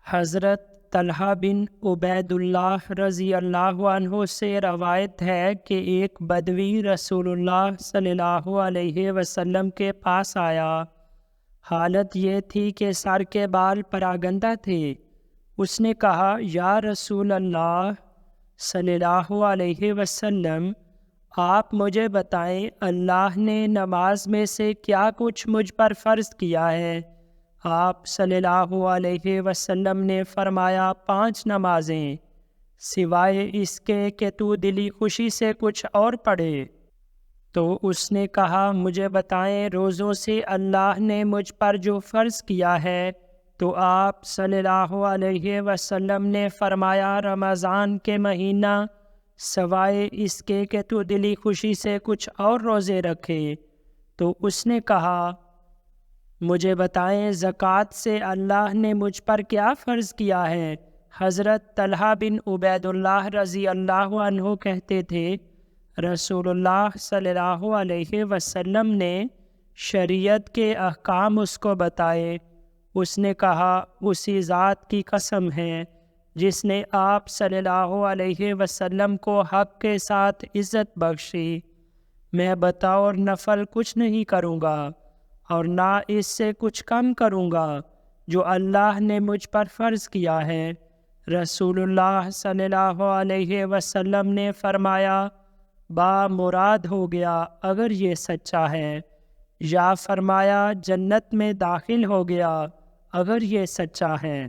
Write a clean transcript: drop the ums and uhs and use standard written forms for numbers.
حضرت طلحہ بن عبید اللہ رضی اللہ عنہ سے روایت ہے کہ ایک بدوی رسول اللہ صلی اللہ علیہ وسلم کے پاس آیا۔ حالت یہ تھی کہ سر کے بال پراگندہ تھے۔ اس نے کہا، یا رسول اللہ صلی اللہ علیہ وسلم، آپ مجھے بتائیں اللہ نے نماز میں سے کیا کچھ مجھ پر فرض کیا ہے؟ آپ صلی اللہ علیہ وسلم نے فرمایا، 5 نمازیں، سوائے اس کے کہ تو دلی خوشی سے کچھ اور پڑھے۔ تو اس نے کہا، مجھے بتائیں روزوں سے اللہ نے مجھ پر جو فرض کیا ہے؟ تو آپ صلی اللہ علیہ وسلم نے فرمایا، رمضان کے مہینہ سوائے اس کے کہ تو دلی خوشی سے کچھ اور روزے رکھے۔ تو اس نے کہا، مجھے بتائیں زکوٰۃ سے اللہ نے مجھ پر کیا فرض کیا ہے؟ حضرت طلحہ بن عبید اللہ رضی اللہ عنہ کہتے تھے، رسول اللہ صلی اللہ علیہ وسلم نے شریعت کے احکام اس کو بتائے۔ اس نے کہا، اسی ذات کی قسم ہے جس نے آپ صلی اللہ علیہ وسلم کو حق کے ساتھ عزت بخشی، میں بطور نفل کچھ نہیں کروں گا اور نہ اس سے کچھ کم کروں گا جو اللہ نے مجھ پر فرض کیا ہے۔ رسول اللہ صلی اللہ علیہ وسلم نے فرمایا، مراد ہو گیا اگر یہ سچا ہے، یا فرمایا جنت میں داخل ہو گیا اگر یہ سچا ہے۔